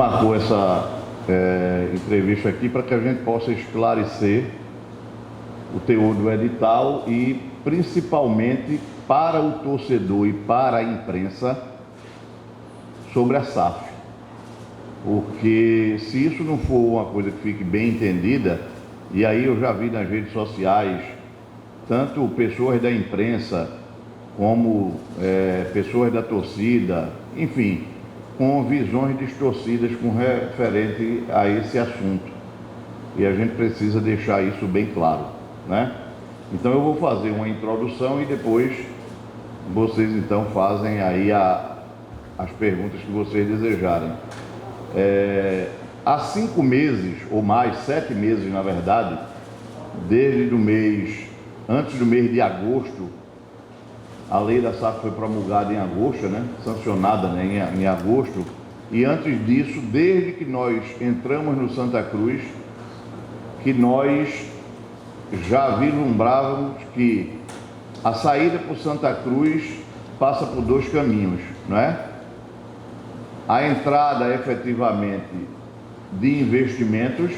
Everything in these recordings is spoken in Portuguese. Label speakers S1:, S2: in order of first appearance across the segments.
S1: marcou essa entrevista aqui para que a gente possa esclarecer o teor do edital e, principalmente, para o torcedor e para a imprensa, sobre a SAF. Porque se isso não for uma coisa que fique bem entendida, e aí eu já vi nas redes sociais, tanto pessoas da imprensa como pessoas da torcida, enfim, com visões distorcidas com referente a esse assunto. E a gente precisa deixar isso bem claro, né? Então eu vou fazer uma introdução e depois vocês então fazem aí as perguntas que vocês desejarem. Há 5 meses, ou mais, 7 meses na verdade, antes do mês de agosto, a lei da SAF foi promulgada em agosto, né? Sancionada, né, em agosto, e antes disso, desde que nós entramos no Santa Cruz, que nós já vislumbrávamos que a saída para o Santa Cruz passa por 2 caminhos, não é? A entrada efetivamente de investimentos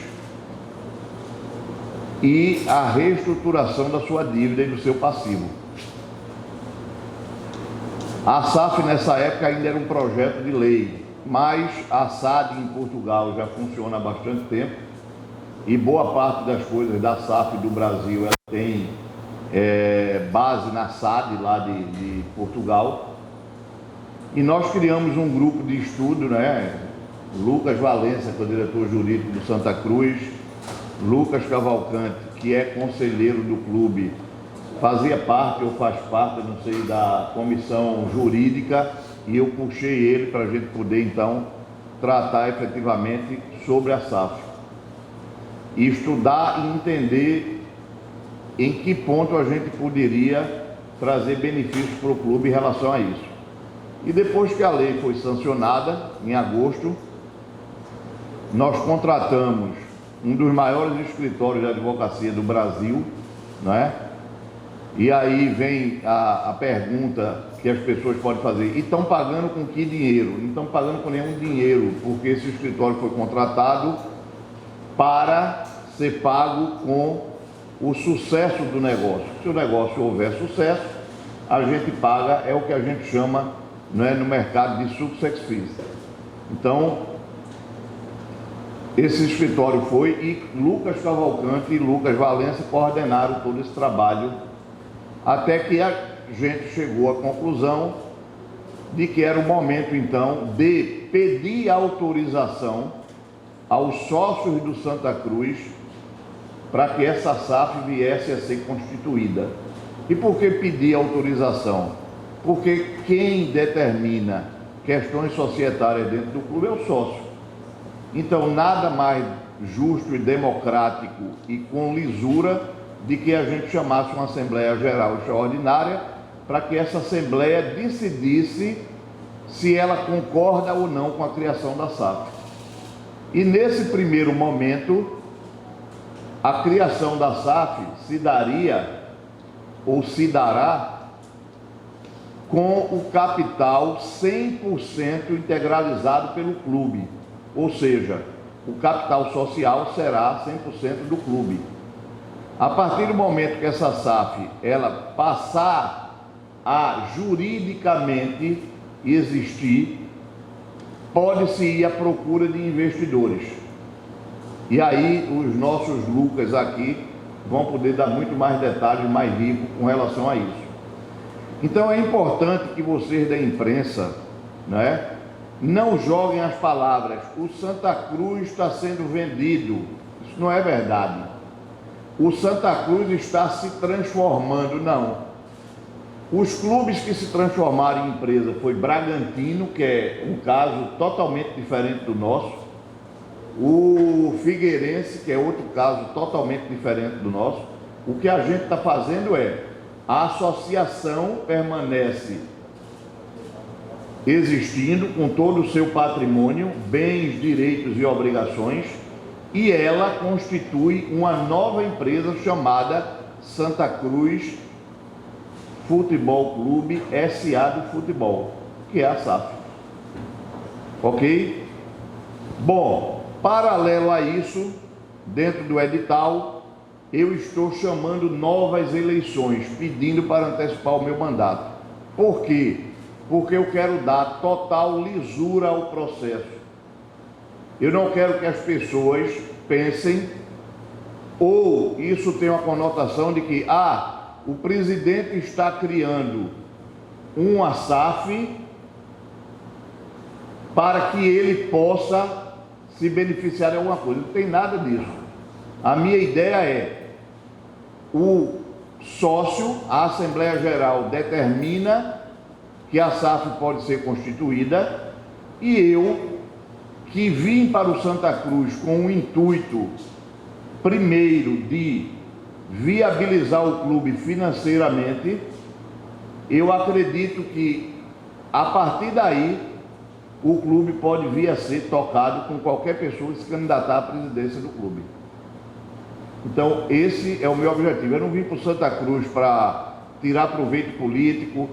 S1: e a reestruturação da sua dívida e do seu passivo. A SAF nessa época ainda era um projeto de lei, mas a SAD em Portugal já funciona há bastante tempo e boa parte das coisas da SAF do Brasil ela tem base na SAD lá de Portugal. E nós criamos um grupo de estudo, né? Lucas Valença, que é o diretor jurídico do Santa Cruz, Lucas Cavalcante, que é conselheiro do clube, fazia parte ou faz parte, não sei, da comissão jurídica, e eu puxei ele para a gente poder então tratar efetivamente sobre a SAF e estudar e entender em que ponto a gente poderia trazer benefícios para o clube em relação a isso. E depois que a lei foi sancionada, em agosto, nós contratamos um dos maiores escritórios de advocacia do Brasil, não é? E aí vem a pergunta que as pessoas podem fazer: e estão pagando com que dinheiro? Não estão pagando com nenhum dinheiro, porque esse escritório foi contratado para ser pago com o sucesso do negócio. Se o negócio houver sucesso, a gente paga, é o que a gente chama, não é, no mercado, de success fees. Então, esse escritório foi, e Lucas Cavalcante e Lucas Valença coordenaram todo esse trabalho, até que a gente chegou à conclusão de que era o momento, então, de pedir autorização aos sócios do Santa Cruz para que essa SAF viesse a ser constituída. E por que pedir autorização? Porque quem determina questões societárias dentro do clube é o sócio. Então, nada mais justo e democrático e com lisura de que a gente chamasse uma Assembleia Geral Extraordinária para que essa Assembleia decidisse se ela concorda ou não com a criação da SAF. E nesse primeiro momento, a criação da SAF se daria ou se dará com o capital 100% integralizado pelo clube, ou seja, o capital social será 100% do clube. A partir do momento que essa SAF ela passar a juridicamente existir, pode-se ir à procura de investidores. E aí os nossos Lucas aqui vão poder dar muito mais detalhes, mais rico com relação a isso. Então é importante que vocês da imprensa, né, não joguem as palavras: o Santa Cruz está sendo vendido. Isso não é verdade. O Santa Cruz está se transformando, não. Os clubes que se transformaram em empresa foi Bragantino, que é um caso totalmente diferente do nosso, o Figueirense, que é outro caso totalmente diferente do nosso. O que a gente está fazendo é, a associação permanece existindo com todo o seu patrimônio, bens, direitos e obrigações, e ela constitui uma nova empresa chamada Santa Cruz Futebol Clube S.A. do Futebol, que é a SAF. Ok? Bom, paralelo a isso, dentro do edital, eu estou chamando novas eleições, pedindo para antecipar o meu mandato. Por quê? Porque eu quero dar total lisura ao processo. Eu não quero que as pessoas pensem, ou isso tem uma conotação de que, o presidente está criando uma SAF para que ele possa se beneficiar de alguma coisa. Não tem nada disso. A minha ideia é, o sócio, a Assembleia Geral determina que a SAF pode ser constituída, e eu, que vim para o Santa Cruz com o intuito, primeiro, de viabilizar o clube financeiramente, eu acredito que, a partir daí, o clube pode vir a ser tocado com qualquer pessoa que se candidatar à presidência do clube. Então, esse é o meu objetivo. Eu não vim para o Santa Cruz para tirar proveito político,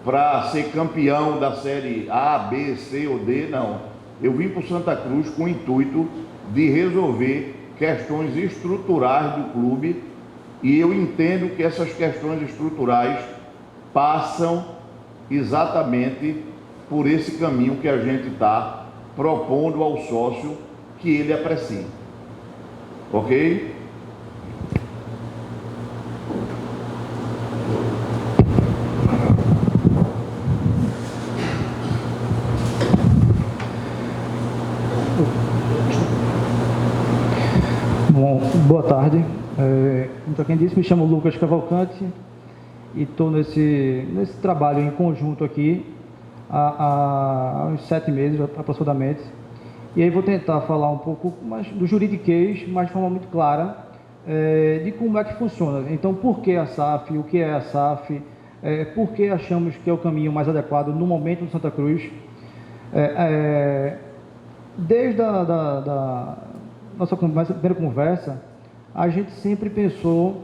S1: para ser campeão da série A, B, C ou D, não. Eu vim para o Santa Cruz com o intuito de resolver questões estruturais do clube, e eu entendo que essas questões estruturais passam exatamente por esse caminho que a gente está propondo ao sócio que ele aprecie. Ok?
S2: Bom, boa tarde. Então, quem disse, me chamo Lucas Cavalcante e estou nesse trabalho em conjunto aqui há uns 7 meses aproximadamente. E aí vou tentar falar um pouco mais do juridiquês, mas de forma muito clara, de como é que funciona. Então, por que a SAF, o que é a SAF, por que achamos que é o caminho mais adequado no momento do Santa Cruz. Desde a nossa primeira conversa, a gente sempre pensou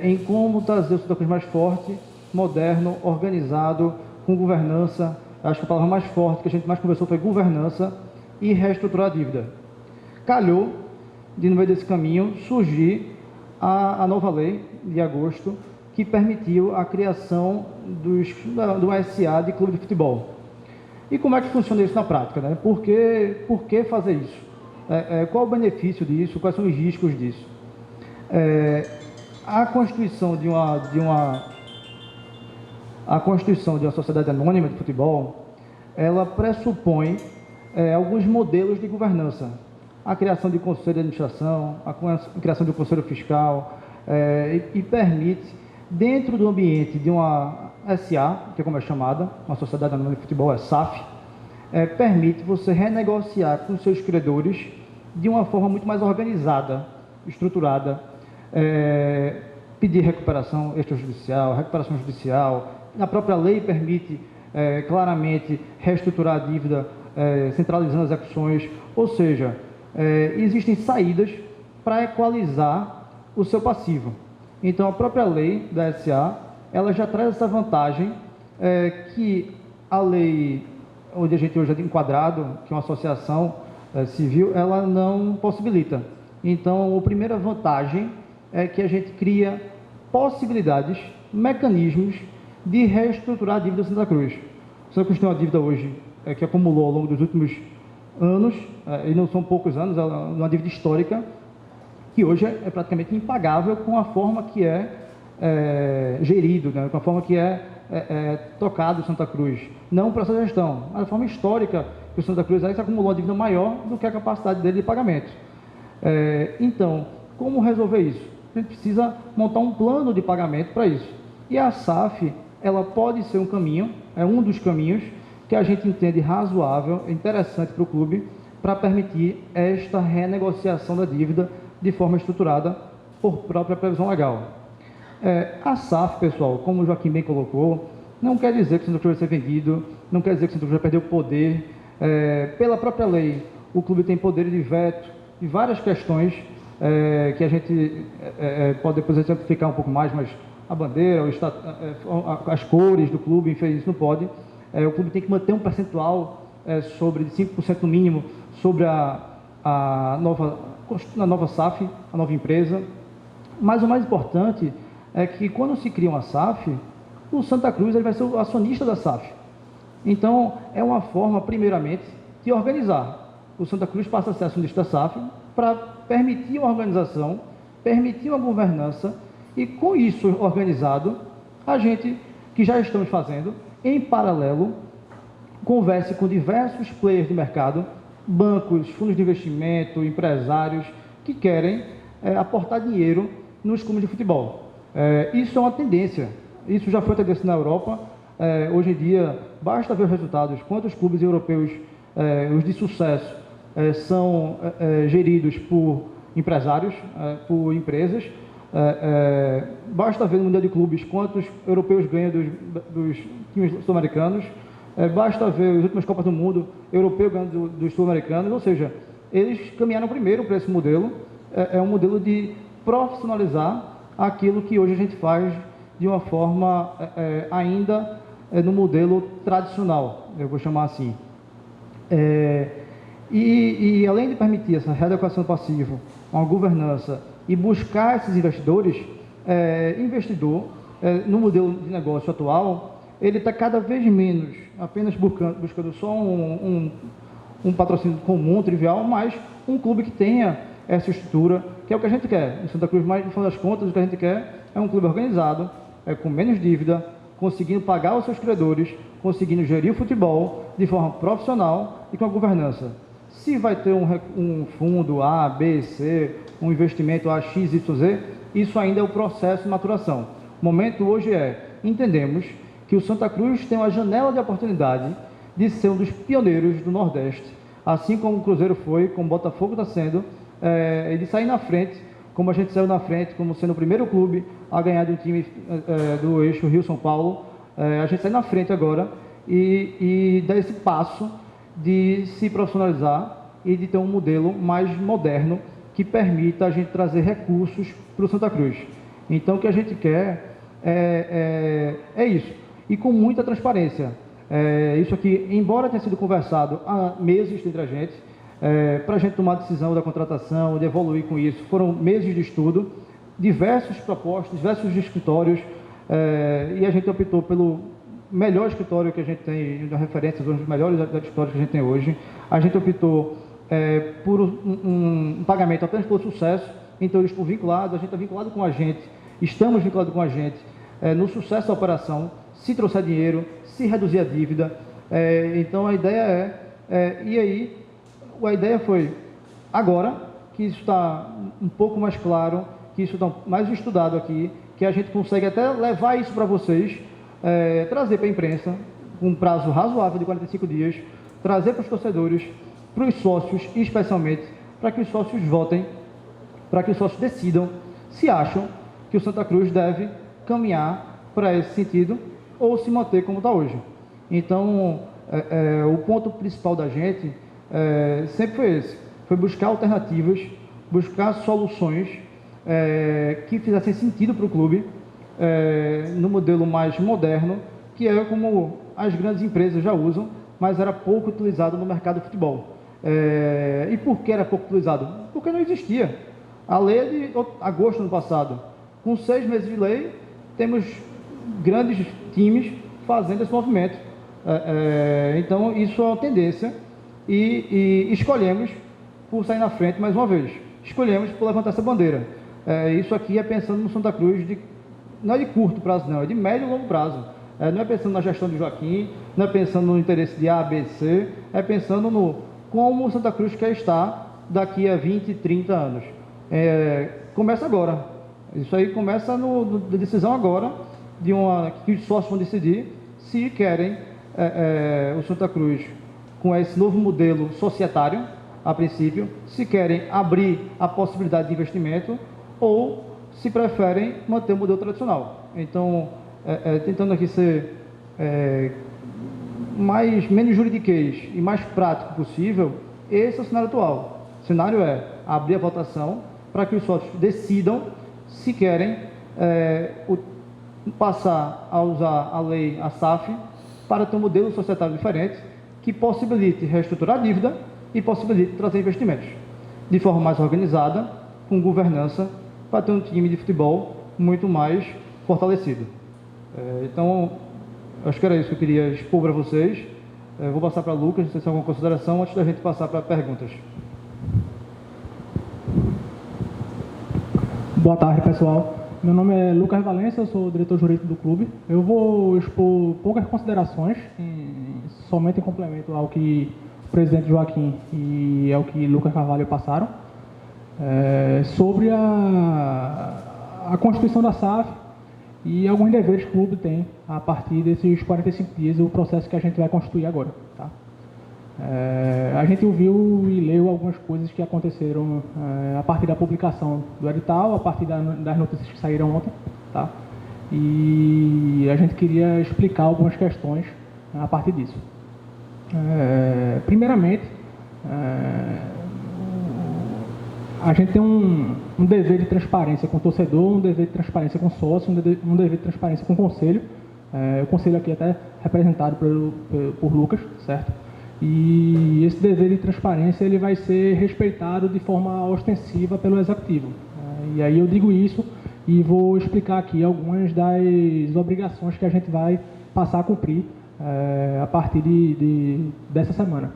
S2: em como trazer o Santa Cruz mais forte, moderno, organizado, com governança. Acho que a palavra mais forte que a gente mais conversou foi governança e reestruturar a dívida. Calhou de, no meio desse caminho, surgir a nova lei de agosto, que permitiu a criação do SA de clube de futebol. E como é que funciona isso na prática, né? Por que fazer isso? Qual o benefício disso? Quais são os riscos disso? A constituição de uma sociedade anônima de futebol, ela pressupõe alguns modelos de governança. A criação de conselho de administração, a criação de um conselho fiscal, e permite, dentro do ambiente de uma SA, que é como é chamada, uma sociedade anônima de futebol, SAF, permite você renegociar com seus credores de uma forma muito mais organizada, estruturada, pedir recuperação extrajudicial, recuperação judicial. A própria lei permite claramente reestruturar a dívida, centralizando as execuções, ou seja, existem saídas para equalizar o seu passivo. Então, a própria lei da SA, ela já traz essa vantagem que a lei onde a gente hoje é enquadrado, que é uma associação civil, ela não possibilita. Então, a primeira vantagem é que a gente cria possibilidades, mecanismos de reestruturar a dívida da Santa Cruz. Santa Cruz tem uma dívida hoje que acumulou ao longo dos últimos anos, e não são poucos anos, é uma dívida histórica, que hoje é praticamente impagável com a forma que é gerido, né? Com a forma que tocado o Santa Cruz. Não para essa gestão, mas a forma histórica que o Santa Cruz acumulou uma dívida maior do que a capacidade dele de pagamento. Então, como resolver isso? A gente precisa montar um plano de pagamento para isso. E a SAF, ela pode ser um caminho, é um dos caminhos que a gente entende razoável, interessante para o clube, para permitir esta renegociação da dívida de forma estruturada por própria previsão legal. A SAF, pessoal, como o Joaquim bem colocou, não quer dizer que o Santa Cruz vai ser vendido, não quer dizer que o Santa Cruz vai perder o poder. Pela própria lei, o clube tem poder de veto e várias questões que a gente pode depois exemplificar um pouco mais, mas a bandeira, as cores do clube, enfim, isso não pode. O clube tem que manter um percentual sobre de 5% no mínimo sobre a nova SAF, a nova empresa. Mas o mais importante é que quando se cria uma SAF, o Santa Cruz ele vai ser o acionista da SAF. Então, é uma forma, primeiramente, de organizar. O Santa Cruz passa a ser acionista da SAF para permitir uma organização, permitir uma governança e, com isso organizado, a gente, que já estamos fazendo, em paralelo, converse com diversos players de mercado, bancos, fundos de investimento, empresários, que querem aportar dinheiro nos clubes de futebol. Isso é uma tendência, isso já foi tendência na Europa. Hoje em dia, basta ver os resultados, quantos clubes europeus, os de sucesso, são geridos por empresários, por empresas. Basta ver no Mundial de Clubes quantos europeus ganham dos times sul-americanos. Basta ver as últimas Copas do Mundo, europeu ganhando dos sul-americanos. Ou seja, eles caminharam primeiro para esse modelo. É um modelo de profissionalizar aquilo que hoje a gente faz de uma forma ainda no modelo tradicional, eu vou chamar assim. E além de permitir essa readequação do passivo, uma governança e buscar esses investidores, investidor, no modelo de negócio atual, ele está cada vez menos apenas buscando só um patrocínio comum, trivial, mas um clube que tenha essa estrutura, que é o que a gente quer. Em Santa Cruz, mas no final das contas, o que a gente quer é um clube organizado, com menos dívida, conseguindo pagar os seus credores, conseguindo gerir o futebol de forma profissional e com a governança. Se vai ter um fundo A, B, C, um investimento A, X, Y, Z, isso ainda é o processo de maturação. O momento hoje entendemos que o Santa Cruz tem uma janela de oportunidade de ser um dos pioneiros do Nordeste, assim como o Cruzeiro foi, como o Botafogo está sendo, e de sair na frente, como a gente saiu na frente, como sendo o primeiro clube a ganhar de um time do eixo Rio-São Paulo. A gente sai na frente agora e dar esse passo de se profissionalizar e de ter um modelo mais moderno que permita a gente trazer recursos para o Santa Cruz. Então, o que a gente quer é isso, e com muita transparência. Isso aqui, embora tenha sido conversado há meses entre a gente, para a gente tomar a decisão da contratação, de evoluir com isso, foram meses de estudo, diversas propostas, diversos escritórios, e a gente optou pelo melhor escritório que a gente tem, de referências, um dos melhores escritórios que a gente tem hoje. A gente optou por um pagamento apenas pelo sucesso, então eles estão vinculados, a gente está vinculado com a gente, estamos vinculados com a gente no sucesso da operação, se trouxer dinheiro, se reduzir a dívida. Então a ideia e aí a ideia foi, agora que isso está um pouco mais claro, que isso está mais estudado aqui, que a gente consegue até levar isso para vocês, trazer para a imprensa, com um prazo razoável de 45 dias, trazer para os torcedores, para os sócios, especialmente, para que os sócios votem, para que os sócios decidam se acham que o Santa Cruz deve caminhar para esse sentido ou se manter como está hoje. Então, o ponto principal da gente sempre foi esse, foi buscar alternativas, buscar soluções que fizessem sentido para o clube, no modelo mais moderno, que é como as grandes empresas já usam, mas era pouco utilizado no mercado de futebol. E por que era pouco utilizado? Porque não existia. A lei é de agosto do ano passado. Com 6 meses de lei, temos grandes times fazendo esse movimento. Então, isso é uma tendência e escolhemos por sair na frente mais uma vez. Escolhemos por levantar essa bandeira. Isso aqui é pensando no Santa Cruz, não é de curto prazo, não, é de médio e longo prazo. Não é pensando na gestão de Joaquim, não é pensando no interesse de A, B, C, é pensando no como o Santa Cruz quer estar daqui a 20, 30 anos. Começa agora. Isso aí começa na decisão agora, que os sócios vão decidir se querem o Santa Cruz com esse novo modelo societário, a princípio, se querem abrir a possibilidade de investimento ou se preferem manter o modelo tradicional. Então, tentando aqui ser menos juridiquês e mais prático possível, esse é o cenário atual. O cenário é abrir a votação para que os sócios decidam se querem passar a usar a lei, a SAF, para ter um modelo societário diferente, que possibilite reestruturar a dívida e possibilite trazer investimentos de forma mais organizada, com governança, para ter um time de futebol muito mais fortalecido. Então, acho que era isso que eu queria expor para vocês. Vou passar para Lucas, não sei se tem alguma consideração, antes da gente passar para perguntas.
S3: Boa tarde, pessoal. Meu nome é Lucas Valença, eu sou diretor jurídico do clube. Eu vou expor poucas considerações, somente em complemento ao que o presidente Joaquim e ao que Lucas Carvalho passaram, sobre a constituição da SAF e alguns deveres que o clube tem a partir desses 45 dias, o processo que a gente vai constituir agora. Tá? A gente ouviu e leu algumas coisas que aconteceram a partir da publicação do edital, a partir das notícias que saíram ontem, tá? E a gente queria explicar algumas questões a partir disso. Primeiramente, a gente tem um dever de transparência com o torcedor, um dever de transparência com o sócio, um dever de transparência com o conselho. O conselho aqui até representado por Lucas, certo? E esse dever de transparência ele vai ser respeitado de forma ostensiva pelo executivo. E aí eu digo isso e vou explicar aqui algumas das obrigações que a gente vai passar a cumprir a partir dessa semana.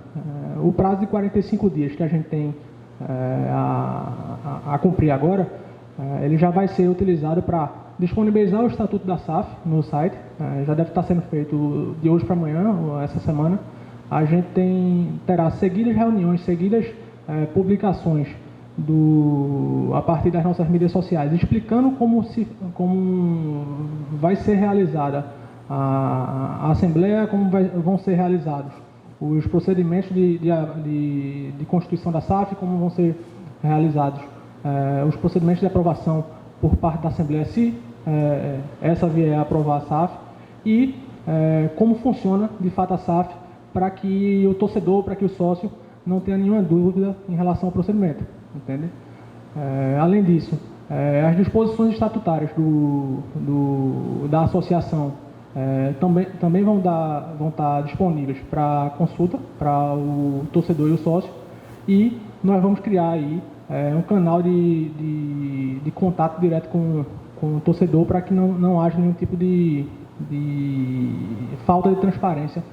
S3: O prazo de 45 dias que a gente tem a cumprir agora, ele já vai ser utilizado para disponibilizar o estatuto da SAF no site. Já deve estar sendo feito de hoje para amanhã, essa semana. A gente terá seguidas reuniões, seguidas publicações a partir das nossas mídias sociais, explicando como vai ser realizada a Assembleia, como vão ser realizados os procedimentos de constituição da SAF, como vão ser realizados os procedimentos de aprovação por parte da Assembleia, se essa vier a aprovar a SAF, e como funciona de fato a SAF, para que o torcedor, para que o sócio não tenha nenhuma dúvida em relação ao procedimento, entende? Além disso, as disposições estatutárias da associação também vão estar disponíveis para consulta para o torcedor e o sócio, e nós vamos criar aí um canal de contato direto com o torcedor para que não haja nenhum tipo de falta de transparência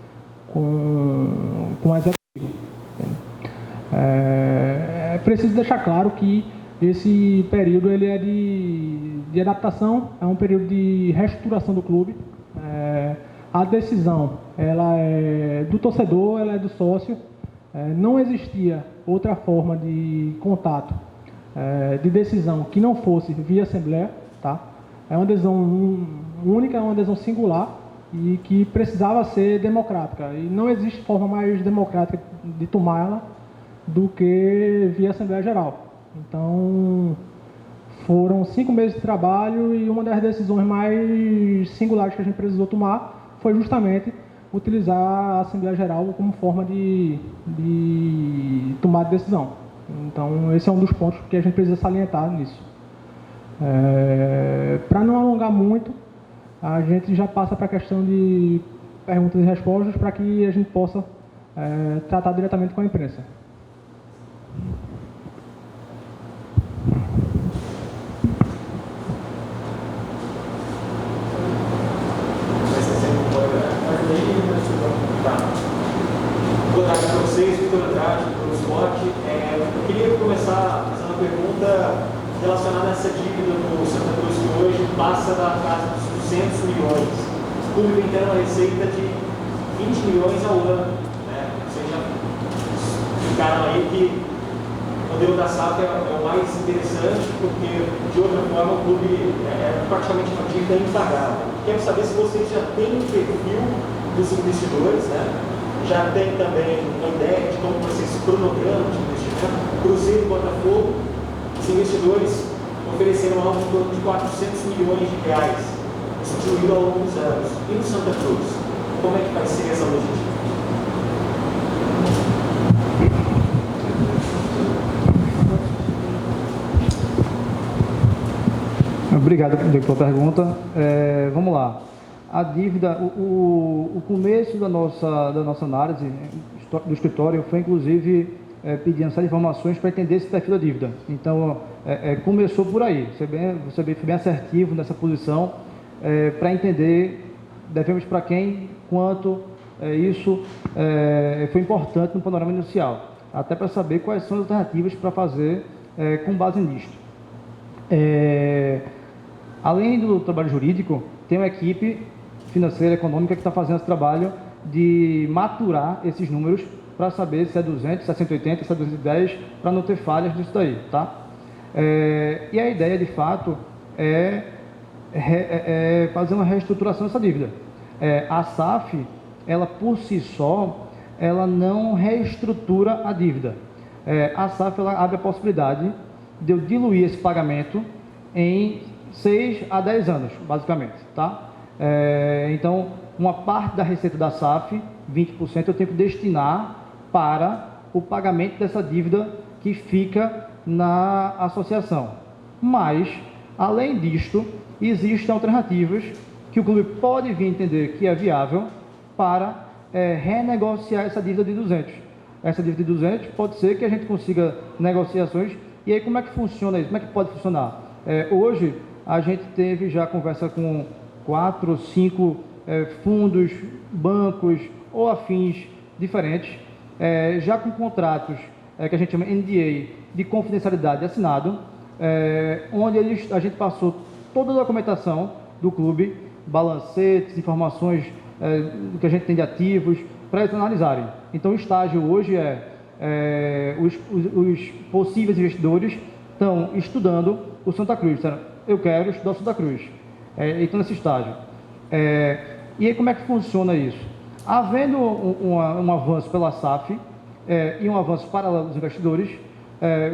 S3: com a executiva. É preciso deixar claro que esse período ele é de adaptação, é um período de reestruturação do clube. A decisão ela é do torcedor, ela é do sócio. Não existia outra forma de contato, de decisão que não fosse via Assembleia. Tá? É uma adesão única, é uma adesão singular e que precisava ser democrática. E não existe forma mais democrática de tomá-la do que via Assembleia Geral. Então, foram 5 meses de trabalho e uma das decisões mais singulares que a gente precisou tomar foi justamente utilizar a Assembleia Geral como forma de tomar decisão. Então, esse é um dos pontos que a gente precisa salientar nisso. Para não alongar muito, a gente já passa para a questão de perguntas e respostas para que a gente possa tratar diretamente com a imprensa.
S4: Boa tarde para vocês, Vitor Andrade, do Esporte. Eu queria começar fazendo uma pergunta relacionada a essa dívida do Santa Cruz, que hoje passa da casa dos 200 milhões. O clube tem tendo uma receita de 20 milhões ao ano. Né? Vocês já explicaram aí que o modelo da SAF é o mais interessante, porque de outra forma o clube é praticamente uma dívida impagável. Quero saber se vocês já têm um perfil dos investidores, né? Já tem também uma ideia de como vai ser esse cronograma de investimento. Cruzeiro e Botafogo, os investidores ofereceram algo em torno de 400 milhões de reais, distribuído ao longo dos anos. E no Santa Cruz, como é que vai ser essa logística?
S2: Obrigado pela pergunta. Vamos lá. A dívida, o começo da nossa análise do escritório foi inclusive pedindo essas informações para entender esse perfil da dívida. Então, começou por aí. Você foi bem assertivo nessa posição para entender, devemos para quem, quanto, isso foi importante no panorama inicial, até para saber quais são as alternativas para fazer com base nisto. Além do trabalho jurídico, tem uma equipe financeira, econômica, que está fazendo esse trabalho de maturar esses números para saber se é 200, se é 180, se é 210, para não ter falhas nisso daí, tá? E a ideia, de fato, é fazer uma reestruturação dessa dívida. A SAF, ela por si só, ela não reestrutura a dívida. A SAF, ela abre a possibilidade de eu diluir esse pagamento em 6 a 10 anos, basicamente, tá? Então, uma parte da receita da SAF, 20%, eu tenho que destinar para o pagamento dessa dívida que fica na associação. Mas, além disto, existem alternativas que o clube pode vir entender que é viável para renegociar essa dívida de 200. Essa dívida de 200 pode ser que a gente consiga negociações. E aí, como é que funciona isso? Como é que pode funcionar? Hoje, a gente teve já conversa com 4 ou 5 fundos, bancos ou afins diferentes, já com contratos que a gente chama NDA, de confidencialidade assinado, onde a gente passou toda a documentação do clube, balancetes, informações que a gente tem de ativos, para eles analisarem. Então, o estágio hoje os possíveis investidores estão estudando o Santa Cruz. Eu quero estudar o Santa Cruz. Então, nesse estágio. E aí, como é que funciona isso? Havendo um avanço pela SAF e um avanço para os investidores,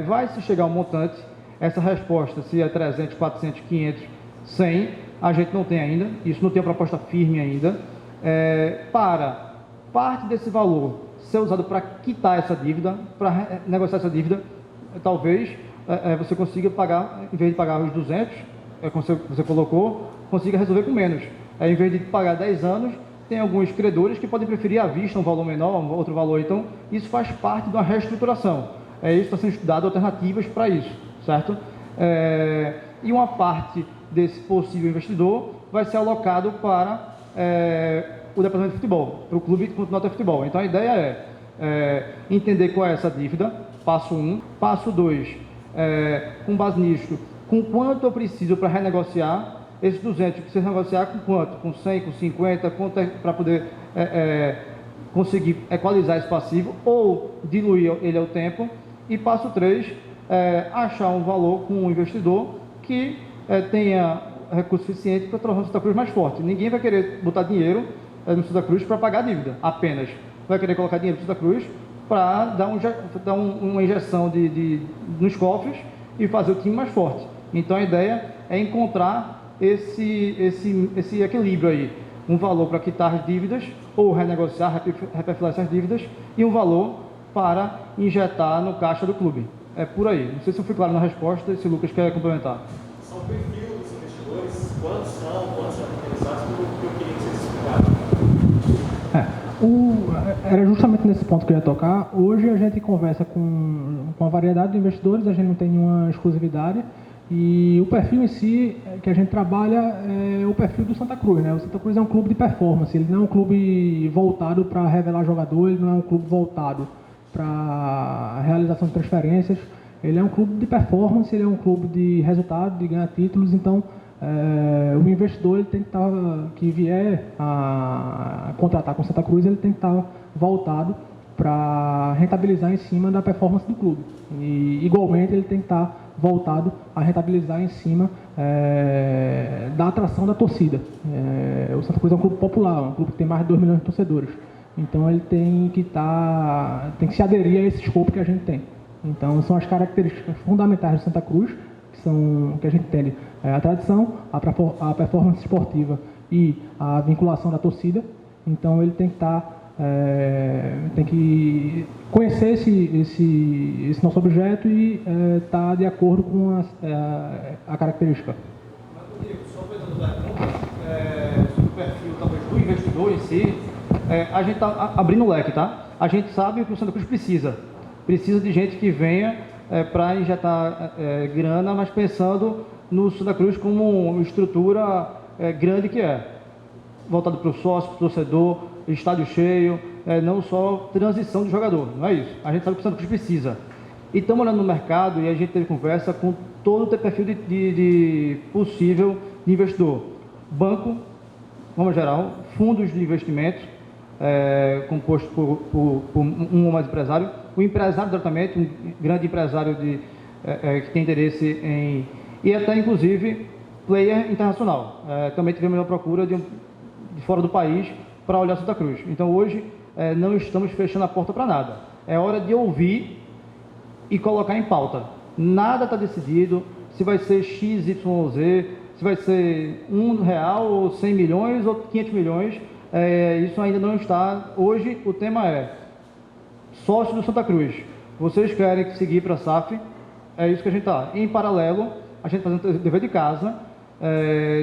S2: vai se chegar a um montante. Essa resposta, se é 300, 400, 500, 100, a gente não tem ainda. Isso não tem uma proposta firme ainda. Para parte desse valor ser usado para quitar essa dívida, para negociar essa dívida, talvez você consiga pagar, em vez de pagar os 200, como você colocou, consiga resolver com menos. Em vez de pagar 10 anos, tem alguns credores que podem preferir à vista um valor menor, um outro valor. Então, isso faz parte de uma reestruturação. Isso está sendo estudado, alternativas para isso, certo? E uma parte desse possível investidor vai ser alocado para o departamento de futebol, para o clube que continua a ter futebol. Então, a ideia entender qual é essa dívida, passo 1. Passo 2, com base nisso, com quanto eu preciso para renegociar esses 200, eu preciso negociar com quanto? Com 100, com 50, quanto para poder conseguir equalizar esse passivo ou diluir ele ao tempo. E passo 3, achar um valor com um investidor que tenha recurso suficiente para tornar o Santa Cruz mais forte. Ninguém vai querer botar dinheiro no Santa Cruz para pagar a dívida, apenas. Vai querer colocar dinheiro no Santa Cruz para dar uma injeção nos cofres e fazer o time mais forte. Então, a ideia é encontrar esse equilíbrio aí, um valor para quitar as dívidas ou renegociar, reperfilar essas dívidas e um valor para injetar no caixa do clube. É por aí. Não sei se eu fui claro na resposta, se o Lucas quer complementar.
S4: São o perfil dos investidores, quantos são interessados, que eu queria que vocês explicassem.
S3: Era justamente nesse ponto que eu ia tocar. Hoje a gente conversa com a variedade de investidores, a gente não tem nenhuma exclusividade. E o perfil em si que a gente trabalha é o perfil do Santa Cruz, né? O Santa Cruz é um clube de performance, ele não é um clube voltado para revelar jogador, ele não é um clube voltado para realização de transferências, ele é um clube de performance, ele é um clube de resultado, de ganhar títulos. Então o investidor ele tem que estar, que vier a contratar com o Santa Cruz, ele tem que estar voltado para rentabilizar em cima da performance do clube. E igualmente ele tem que estar voltado a rentabilizar em cima da atração da torcida. O Santa Cruz é um clube popular, um clube que tem mais de 2 milhões de torcedores. Então ele tem que se aderir a esse escopo que a gente tem. Então são as características fundamentais do Santa Cruz, que a gente entende a tradição, a performance esportiva e a vinculação da torcida. Então ele tem que tem que conhecer esse nosso objeto e estar de acordo com a característica.
S2: Só sobre o perfil talvez do investidor em si, a gente está abrindo o leque, tá? A gente sabe o que o Santa Cruz precisa precisa de gente que venha para injetar grana, mas pensando no Santa Cruz como uma estrutura grande que é, voltado para o sócio, para o torcedor, estádio cheio, não só transição de jogador, não é isso. A gente sabe que o Santa Cruz precisa. E estamos olhando no mercado e a gente teve conversa com todo o perfil de possível de investidor. Banco, como geral, fundos de investimento, composto por um ou mais empresário, o empresário diretamente, um grande empresário que tem interesse em... E até, inclusive, player internacional. Também tivemos uma procura de fora do país para olhar Santa Cruz. Então, hoje, não estamos fechando a porta para nada. É hora de ouvir e colocar em pauta. Nada está decidido, se vai ser X, Y, Z, se vai ser R$1 ou 100 milhões ou 500 milhões, isso ainda não está. Hoje o tema é sócio do Santa Cruz. Vocês querem seguir para a SAF? É isso que a gente está. Em paralelo, a gente fazendo o dever de casa,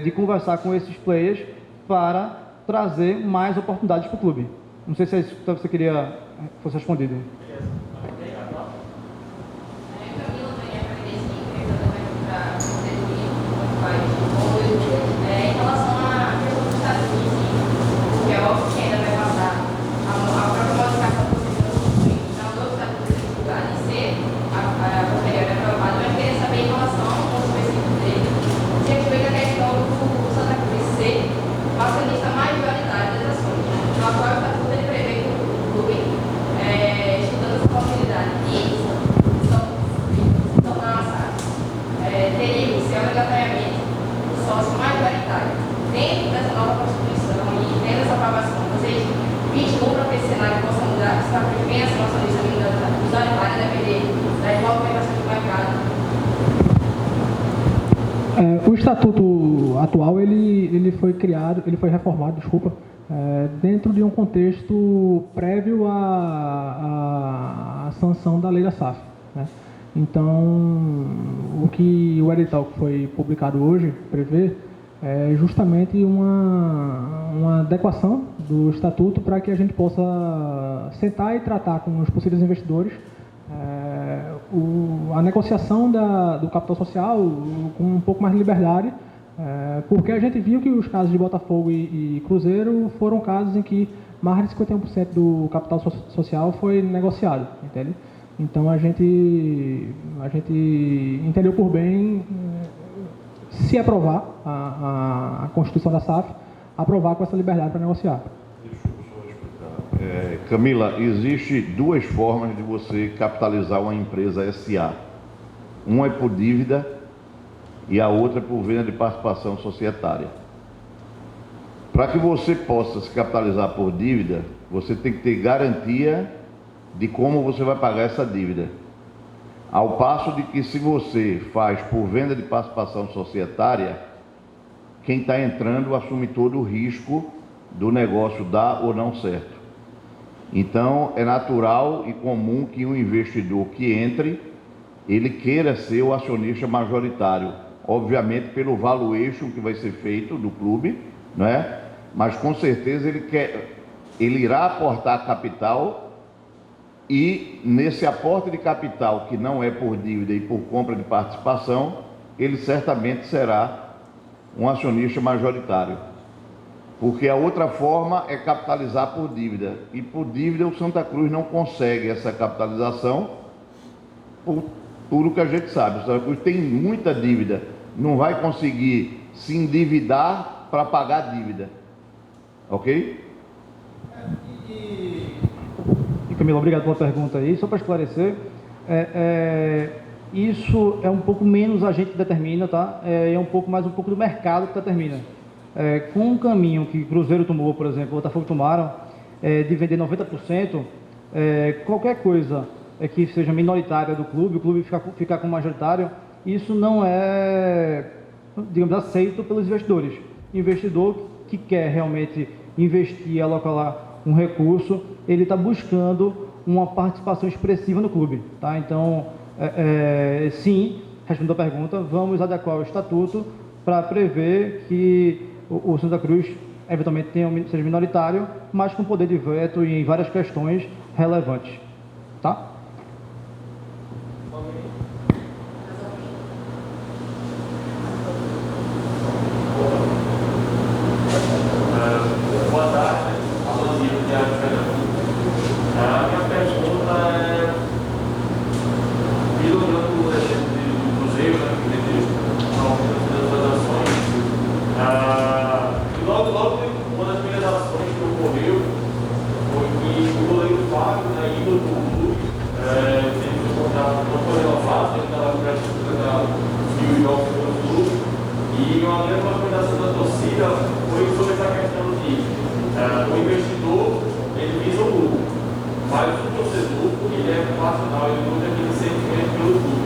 S2: de conversar com esses players para trazer mais oportunidades para o clube. Não sei se é isso que você queria que fosse respondido.
S5: Em relação à questão dos Estados Unidos, que é óbvio que ainda vai passar a própria modificação do sistema, então todos os Estados Unidos divulgar e ser a posterior aprovada, mas queria saber em relação ao ponto específico dele, se respeita a questão do Santa Cruz ser o acionista majoritário das ações. No atual estatuto ele prevê que o clube, estudando essa possibilidade de se tornar uma SAF, teria que ser obrigatoriamente sócio majoritário. Dentro dessa nova Constituição e tendo essa aprovação, vocês vislumbram para esse cenário que possa mudar, se está bem essa nossa lista majoritária, depender das movimentações do mercado?
S3: O estatuto atual ele foi criado, ele foi reformado, dentro de um contexto prévio à sanção da lei da SAF, né? Então, o que o edital que foi publicado hoje prevê é justamente uma adequação do estatuto para que a gente possa sentar e tratar com os possíveis investidores a negociação do capital social com um pouco mais de liberdade, porque a gente viu que os casos de Botafogo e Cruzeiro foram casos em que mais de 51% do capital social foi negociado, entende? Então a gente entendeu por bem, se aprovar a Constituição da SAF, aprovar com essa liberdade para negociar.
S1: Deixa eu só explicar. Camila, existe duas formas de você capitalizar uma empresa SA. Uma é por dívida e a outra é por venda de participação societária. Para que você possa se capitalizar por dívida, você tem que ter garantia de como você vai pagar essa dívida. Ao passo de que se você faz por venda de participação societária, quem está entrando assume todo o risco do negócio dar ou não certo. Então, é natural e comum que um investidor que entre, ele queira ser o acionista majoritário, obviamente pelo valuation que vai ser feito do clube, né? Mas com certeza ele irá aportar capital. E nesse aporte de capital, que não é por dívida e por compra de participação, ele certamente será um acionista majoritário. Porque a outra forma é capitalizar por dívida. E por dívida o Santa Cruz não consegue essa capitalização por tudo que a gente sabe. O Santa Cruz tem muita dívida, não vai conseguir se endividar para pagar a dívida. Ok?
S2: Camila, obrigado pela pergunta aí. Só para esclarecer, isso é um pouco menos a gente que determina, tá? É um pouco mais um pouco do mercado que determina. Com o caminho que Cruzeiro tomou, por exemplo, o Botafogo tomaram, de vender 90%, qualquer coisa que seja minoritária do clube, o clube ficar com majoritário, isso não é, digamos, aceito pelos investidores. Investidor que quer realmente investir e alocar lá um recurso, ele está buscando uma participação expressiva no clube, tá? Então, sim, respondendo a pergunta, vamos adequar o estatuto para prever que o Santa Cruz eventualmente seja minoritário, mas com poder de veto em várias questões relevantes, tá?
S4: E uma grande movimentação da torcida foi sobre essa questão de o investidor, ele visa o lucro, mas o torcedor, ele é racional, ele não tem aquele sentimento pelo clube.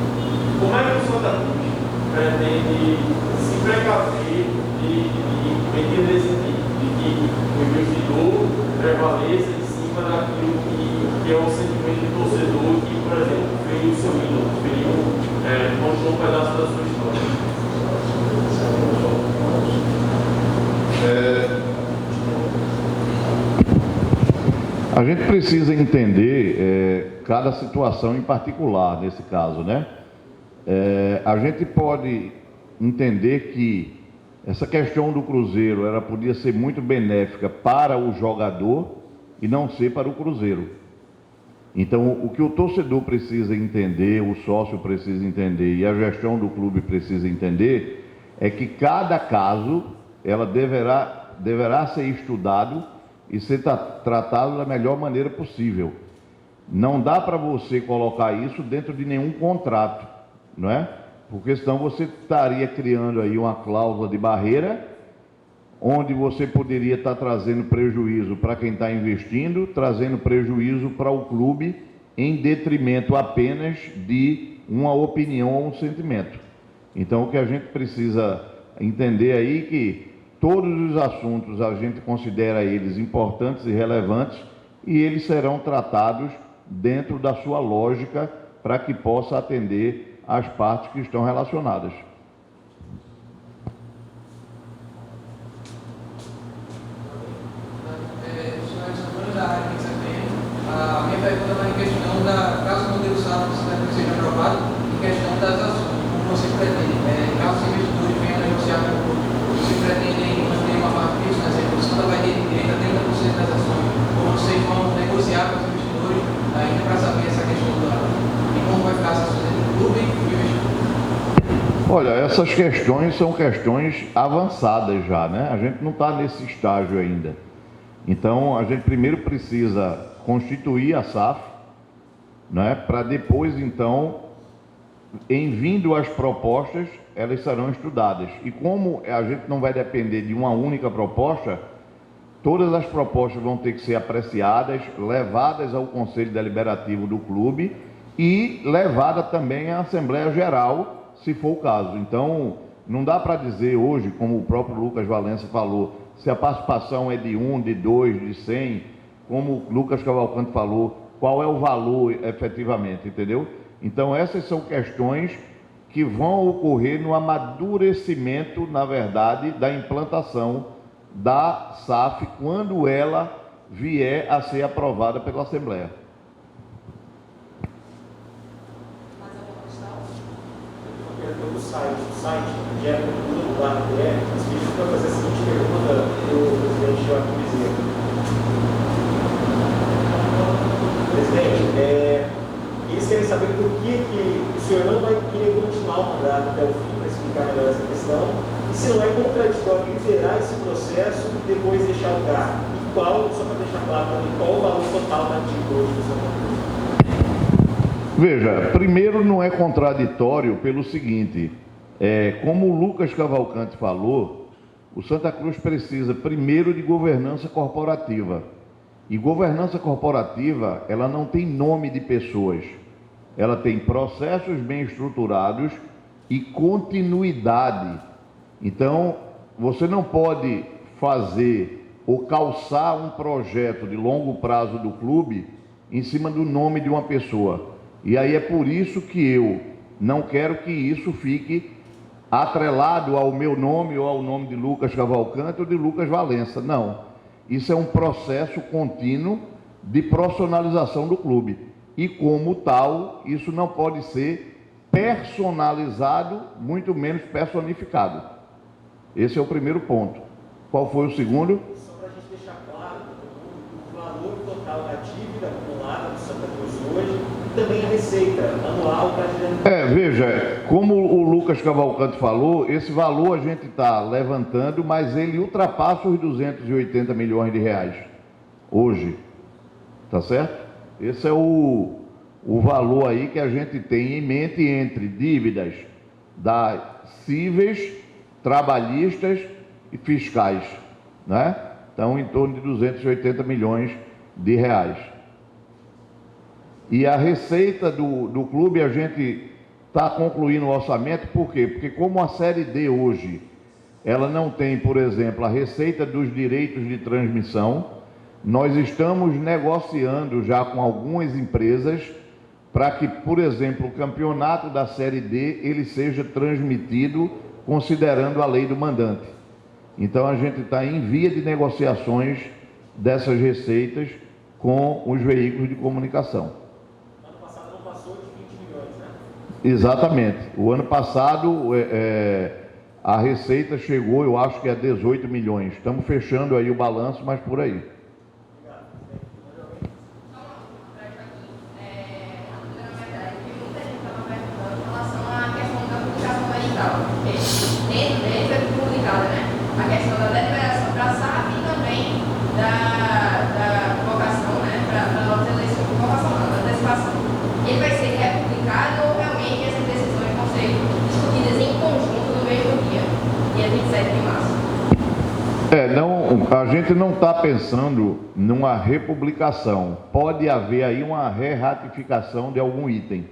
S4: Como é que o Santa Cruz pretende se precaver de entender esse tipo, de que o investidor prevaleça em cima daquilo que é o sentimento do torcedor que, por exemplo, fez o seu ídolo, mostrou um pedaço da sua história?
S1: A gente precisa entender cada situação em particular nesse caso, né? A gente pode entender que essa questão do Cruzeiro ela podia ser muito benéfica para o jogador e não ser para o Cruzeiro. Então, o que o torcedor precisa entender, o sócio precisa entender e a gestão do clube precisa entender é que cada caso ela deverá ser estudado e ser tratado da melhor maneira possível. Não dá para você colocar isso dentro de nenhum contrato, não é? Porque senão você estaria criando aí uma cláusula de barreira, onde você poderia estar trazendo prejuízo para quem está investindo, trazendo prejuízo para o clube, em detrimento apenas de uma opinião ou um sentimento. Então, o que a gente precisa entender aí é que todos os assuntos a gente considera eles importantes e relevantes e eles serão tratados dentro da sua lógica para que possa atender as partes que estão relacionadas.
S6: A minha pergunta vai em questão da, caso o modelo SAF seja aprovado, em questão das ações, como você pretende, caso os investidores venham negociar com o clube, você pretende manter uma parte fixa na execução da vai ter direito a 30% das ações, ou vocês vão negociar com os investidores ainda para saber essa questão de como vai ficar as ações entre o clube e o investidor?
S1: Olha, essas questões são questões avançadas já, né? A gente não está nesse estágio ainda. Então, a gente primeiro precisa constituir a SAF, né, para depois, então, em vindo as propostas, elas serão estudadas. E como a gente não vai depender de uma única proposta, todas as propostas vão ter que ser apreciadas, levadas ao Conselho Deliberativo do clube e levada também à Assembleia Geral, se for o caso. Então, não dá para dizer hoje, como o próprio Lucas Valença falou, se a participação é de 1, de 2, de 100, como o Lucas Cavalcante falou, qual é o valor efetivamente, entendeu? Então, essas são questões que vão ocorrer no amadurecimento, na verdade, da implantação da SAF, quando ela vier a ser aprovada pela Assembleia.
S5: Mais alguma questão?
S4: Pelo site diario.com.br, as pessoas vão fazer a seguinte pergunta para o presidente Joaquim Bezerra. Presidente, eles querem saber por que o senhor não vai querer continuar o mandato até o fim para explicar melhor essa questão, e se não é contraditório liderar esse processo e depois deixar o cargo. E qual, só para deixar claro para mim, qual o valor total da dívida hoje do Santa Cruz?
S1: Veja, primeiro não é contraditório pelo seguinte, como o Lucas Cavalcante falou, o Santa Cruz precisa primeiro de governança corporativa. E governança corporativa, ela não tem nome de pessoas, ela tem processos bem estruturados e continuidade. Então, você não pode fazer ou calçar um projeto de longo prazo do clube em cima do nome de uma pessoa. E aí é por isso que eu não quero que isso fique atrelado ao meu nome ou ao nome de Lucas Cavalcante ou de Lucas Valença. Não. Isso é um processo contínuo de profissionalização do clube. E como tal, isso não pode ser personalizado, muito menos personificado. Esse é o primeiro ponto. Qual foi o segundo?
S4: Só para a gente deixar claro, o valor total da dívida acumulada do Santa Cruz hoje e também a receita anual para a gente...
S1: Veja, como o Lucas Cavalcante falou, esse valor a gente está levantando, mas ele ultrapassa os 280 milhões de reais hoje, tá certo? Esse é o valor aí que a gente tem em mente entre dívidas da Cíveis trabalhistas e fiscais, né? Então, em torno de 280 milhões de reais. E a receita do clube, a gente está concluindo o orçamento, por quê? Porque como a Série D hoje, ela não tem, por exemplo, a receita dos direitos de transmissão, nós estamos negociando já com algumas empresas para que, por exemplo, o campeonato da Série D, ele seja transmitido considerando a lei do mandante. Então, a gente está em via de negociações dessas receitas com os veículos de comunicação.
S4: Ano passado não passou de 20 milhões, né?
S1: Exatamente. O ano passado, a receita chegou, eu acho que a 18 milhões. Estamos fechando aí o balanço, mas por aí.
S5: Dentro dele foi publicada, né? A questão da deliberação para a SAF e também da convocação, né? Para novas eleições, convocação não, da antecipação. Ele vai ser republicado ou realmente essas decisões vão ser discutidas em conjunto no mesmo dia 27 de março?
S1: Não, a gente não está pensando numa republicação. Pode haver aí uma re-ratificação de algum item.